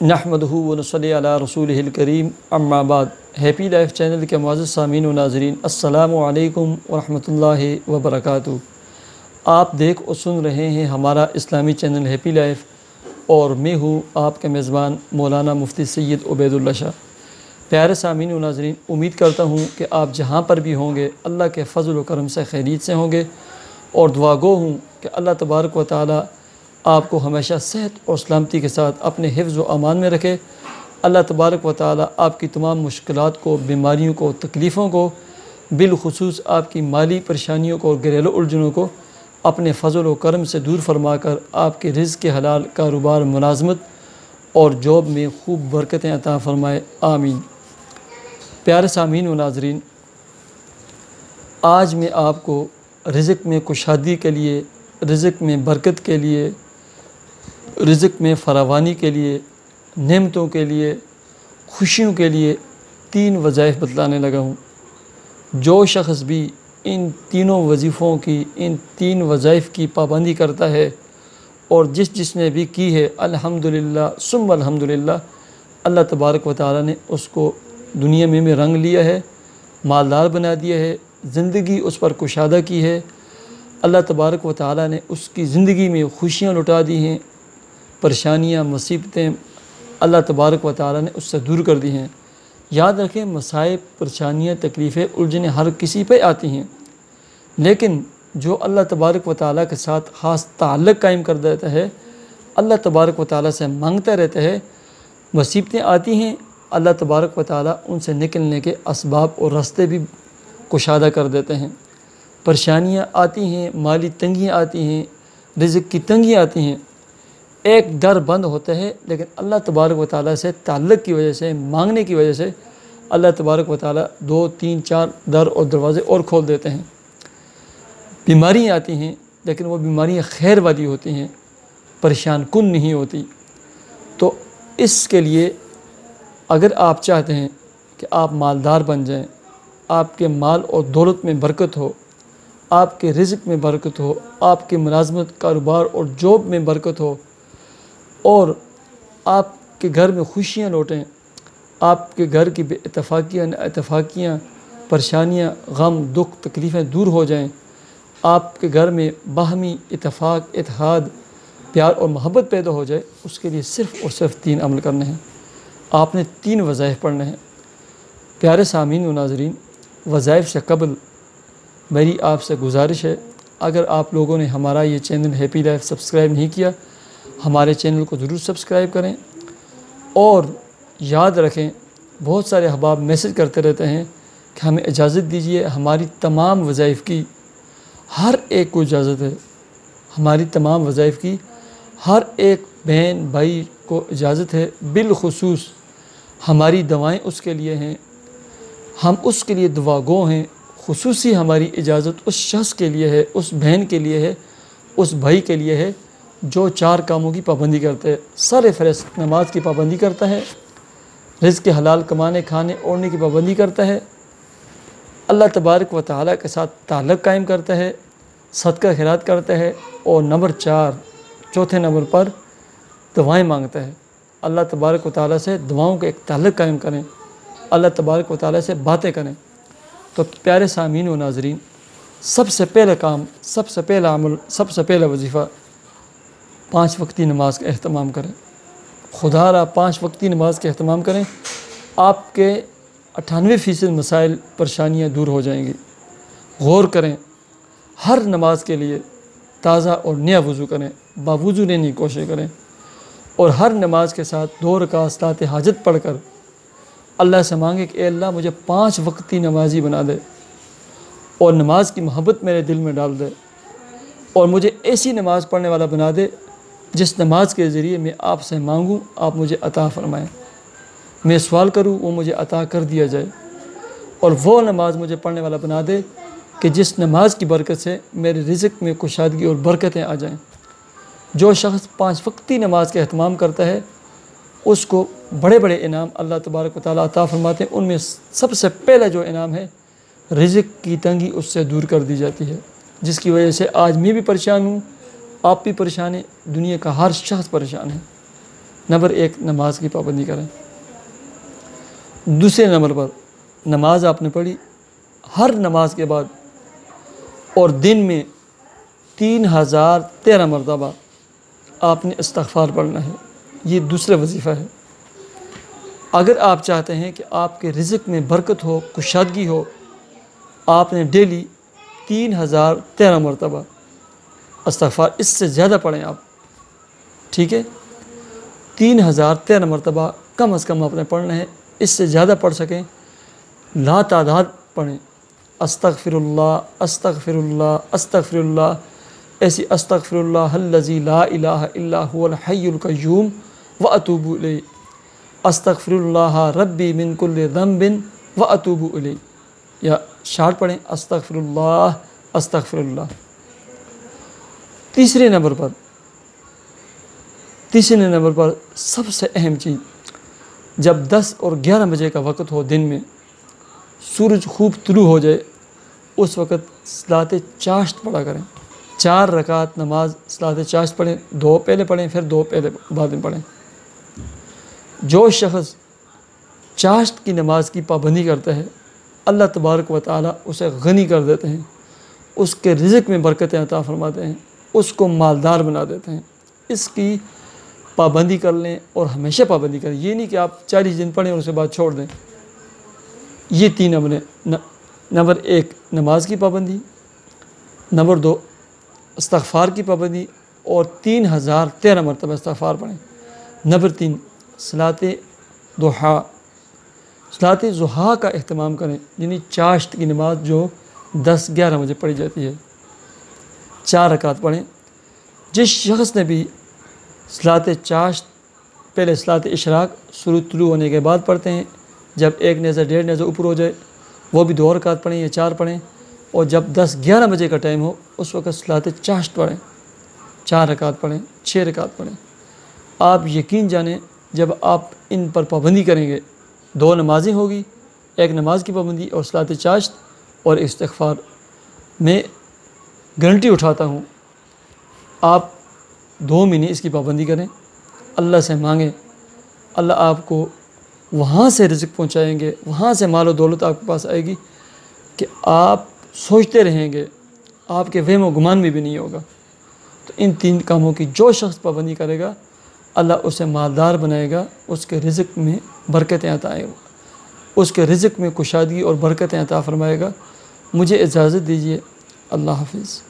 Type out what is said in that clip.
نحمدہ و نصلی علی رسولہ الکریم اما بعد۔ ہیپی لائف چینل کے معزز سامعین و ناظرین، السلام علیکم ورحمۃ اللہ وبرکاتہ۔ آپ دیکھ اور سن رہے ہیں ہمارا اسلامی چینل ہیپی لائف، اور میں ہوں آپ کے میزبان مولانا مفتی سید عبید اللہ شاہ۔ پیارے سامعین و ناظرین، امید کرتا ہوں کہ آپ جہاں پر بھی ہوں گے اللہ کے فضل و کرم سے خیریت سے ہوں گے، اور دعا گو ہوں کہ اللہ تبارک و تعالی آپ کو ہمیشہ صحت اور سلامتی کے ساتھ اپنے حفظ و امان میں رکھے۔ اللہ تبارک و تعالی آپ کی تمام مشکلات کو، بیماریوں کو، تکلیفوں کو، بالخصوص آپ کی مالی پریشانیوں کو اور گھریلو الجھنوں کو اپنے فضل و کرم سے دور فرما کر آپ کے رزق کے حلال، کاروبار، ملازمت اور جاب میں خوب برکتیں عطا فرمائے، آمین۔ پیارے سامعین و ناظرین، آج میں آپ کو رزق میں کشادگی کے لیے، رزق میں برکت کے لیے، رزق میں فراوانی کے لیے، نعمتوں کے لیے، خوشیوں کے لیے 3 وظائف بتلانے لگا ہوں۔ جو شخص بھی ان تینوں وظیفوں کی، ان 3 وظائف کی پابندی کرتا ہے، اور جس نے بھی کی ہے، الحمدللہ ثم الحمدللہ، اللہ تبارک و تعالی نے اس کو دنیا میں رنگ لیا ہے، مالدار بنا دیا ہے، زندگی اس پر کشادہ کی ہے۔ اللہ تبارک و تعالی نے اس کی زندگی میں خوشیاں لٹا دی ہیں، پریشانیاں، مصیبتیں اللہ تبارک و تعالی نے اس سے دور کر دی ہیں۔ یاد رکھیں، مصائب، پریشانیاں، تکلیفیں، الجھنیں ہر کسی پہ آتی ہیں، لیکن جو اللہ تبارک و تعالی کے ساتھ خاص تعلق قائم کر دیتا ہے، اللہ تبارک و تعالی سے مانگتا رہتا ہے، مصیبتیں آتی ہیں، اللہ تبارک و تعالی ان سے نکلنے کے اسباب اور راستے بھی کشادہ کر دیتے ہیں۔ پریشانیاں آتی ہیں، مالی تنگیاں آتی ہیں، رزق کی تنگیاں آتی ہیں، ایک در بند ہوتا ہے، لیکن اللہ تبارک و تعالی سے تعلق کی وجہ سے، مانگنے کی وجہ سے اللہ تبارک و تعالی 2، 3، 4 در اور دروازے اور کھول دیتے ہیں۔ بیماریاں آتی ہیں، لیکن وہ بیماریاں خیر والی ہوتی ہیں، پریشان کن نہیں ہوتی۔ تو اس کے لیے اگر آپ چاہتے ہیں کہ آپ مالدار بن جائیں، آپ کے مال اور دولت میں برکت ہو، آپ کے رزق میں برکت ہو، آپ کے ملازمت، کاروبار اور جاب میں برکت ہو، اور آپ کے گھر میں خوشیاں لوٹیں، آپ کے گھر کی بے اتفاقیاں، اتفاقیاں، پریشانیاں، غم، دکھ، تکلیفیں دور ہو جائیں، آپ کے گھر میں باہمی اتفاق، اتحاد، پیار اور محبت پیدا ہو جائے، اس کے لیے صرف اور صرف 3 عمل کرنے ہیں۔ آپ نے 3 وظائف پڑھنے ہیں۔ پیارے سامعین و ناظرین، وظائف سے قبل میری آپ سے گزارش ہے، اگر آپ لوگوں نے ہمارا یہ چینل ہیپی لائف سبسکرائب نہیں کیا، ہمارے چینل کو ضرور سبسکرائب کریں، اور یاد رکھیں، بہت سارے احباب میسج کرتے رہتے ہیں کہ ہمیں اجازت دیجیے، ہماری تمام وظائف کی ہر ایک کو اجازت ہے، ہماری تمام وظائف کی ہر ایک بہن بھائی کو اجازت ہے، بالخصوص ہماری دعائیں اس کے لیے ہیں، ہم اس کے لیے دعا گو ہیں۔ خصوصی ہماری اجازت اس شخص کے لیے ہے، اس بہن کے لیے ہے، اس بھائی کے لیے ہے جو 4 کاموں کی پابندی کرتا ہے، سر فہرست نماز کی پابندی کرتا ہے، رزق کے حلال کمانے، کھانے، اوڑھنے کی پابندی کرتا ہے، اللہ تبارک و تعالی کے ساتھ تعلق قائم کرتا ہے، صدقہ خیرات کرتا ہے، اور نمبر 4، چوتھے نمبر پر دعائیں مانگتا ہے۔ اللہ تبارک و تعالی سے دعاؤں کا ایک تعلق قائم کریں، اللہ تبارک و تعالی سے باتیں کریں۔ تو پیارے سامعین و ناظرین، سب سے پہلا کام، سب سے پہلا عمل، سب سے پہلا وظیفہ 5 وقتی نماز کا اہتمام کریں۔ خدا را 5 وقتی نماز کا اہتمام کریں، آپ کے 98% مسائل، پریشانیاں دور ہو جائیں گی۔ غور کریں، ہر نماز کے لیے تازہ اور نیا وضو کریں، باوضو لینے کی کوشش کریں، اور ہر نماز کے ساتھ 2 رکعت صلاۃ حاجت پڑھ کر اللہ سے مانگے کہ اے اللہ مجھے 5 وقتی نمازی بنا دے، اور نماز کی محبت میرے دل میں ڈال دے، اور مجھے ایسی نماز پڑھنے والا بنا دے جس نماز کے ذریعے میں آپ سے مانگوں آپ مجھے عطا فرمائیں، میں سوال کروں وہ مجھے عطا کر دیا جائے، اور وہ نماز مجھے پڑھنے والا بنا دے کہ جس نماز کی برکت سے میرے رزق میں کشادگی اور برکتیں آ جائیں۔ جو شخص 5 وقتی نماز کا اہتمام کرتا ہے، اس کو بڑے بڑے انعام اللہ تبارک و تعالیٰ عطا فرماتے ہیں۔ ان میں سب سے پہلا جو انعام ہے، رزق کی تنگی اس سے دور کر دی جاتی ہے، جس کی وجہ سے آج میں بھی پریشان ہوں، آپ بھی پریشان ہیں، دنیا کا ہر شخص پریشان ہے۔ نمبر 1 نماز کی پابندی کریں۔ دوسرے نمبر پر نماز آپ نے پڑھی، ہر نماز کے بعد اور دن میں 3013 مرتبہ آپ نے استغفار پڑھنا ہے۔ یہ دوسرا وظیفہ ہے۔ اگر آپ چاہتے ہیں کہ آپ کے رزق میں برکت ہو، کشادگی ہو، آپ نے ڈیلی 3013 مرتبہ استغفار، اس سے زیادہ پڑھیں آپ، ٹھیک ہے؟ 3013 مرتبہ کم از کم آپ نے پڑھنا ہے۔ اس سے زیادہ پڑھ سکیں لا تعداد پڑھیں۔ استغفر اللہ استغفر اللہ استغفر اللہ، ایسی استغفر اللہ الذی لا الہ الا هو الحی القیوم واتوب الیہ، استغفر اللہ ربی من کل ذنب واتوب الیہ، یا شارٹ پڑھیں استغفر اللہ استغفر اللہ۔ تیسرے نمبر پر سب سے اہم چیز، جب 10 اور 11 بجے کا وقت ہو دن میں، سورج خوب طلوع ہو جائے، اس وقت صلاۃ چاشت پڑھا کریں۔ 4 رکعت نماز صلاۃ چاشت پڑھیں، 2 پہلے پڑھیں پھر 2 پہلے بعد میں پڑھیں۔ جو شخص چاشت کی نماز کی پابندی کرتا ہے، اللہ تبارک و تعالیٰ اسے غنی کر دیتے ہیں، اس کے رزق میں برکتیں عطا فرماتے ہیں، اس کو مالدار بنا دیتے ہیں۔ اس کی پابندی کر لیں اور ہمیشہ پابندی کریں۔ یہ نہیں کہ آپ 40 دن پڑھیں اور اس کے بعد چھوڑ دیں۔ یہ 3 امر ہیں۔ نمبر 1 نماز کی پابندی، نمبر 2 استغفار کی پابندی اور 3013 مرتبہ استغفار پڑھیں۔ نمبر 3 صلاۃ ضحیٰ، صلاۃ ضحیٰ کا اہتمام کریں، یعنی چاشت کی نماز جو 10-11 بجے پڑھی جاتی ہے، 4 رکعت پڑھیں۔ جس شخص نے بھی صلاۃ چاشت پہلے صلاۃ اشراق سورج طلوع ہونے کے بعد پڑھتے ہیں، جب 1 نیزہ 1.5 نیزہ اوپر ہو جائے وہ بھی 2 رکعت پڑھیں یا 4 پڑھیں، اور جب 10-11 بجے کا ٹائم ہو اس وقت صلاۃ چاشت پڑھیں، 4 رکعت پڑھیں، 6 رکعت پڑھیں۔ آپ یقین جانیں جب آپ ان پر پابندی کریں گے، 2 نمازیں ہوگی، 1 نماز کی پابندی اور صلاۃ چاشت اور استغفار، میں گارنٹی اٹھاتا ہوں آپ 2 مہینے اس کی پابندی کریں، اللہ سے مانگیں، اللہ آپ کو وہاں سے رزق پہنچائیں گے، وہاں سے مال و دولت آپ کے پاس آئے گی کہ آپ سوچتے رہیں گے، آپ کے وہم و گمان میں بھی نہیں ہوگا۔ تو ان 3 کاموں کی جو شخص پابندی کرے گا، اللہ اسے مالدار بنائے گا، اس کے رزق میں برکتیں عطا آئے گا، اس کے رزق میں کشادگی اور برکتیں عطا فرمائے گا۔ مجھے اجازت دیجیے، اللہ حافظ۔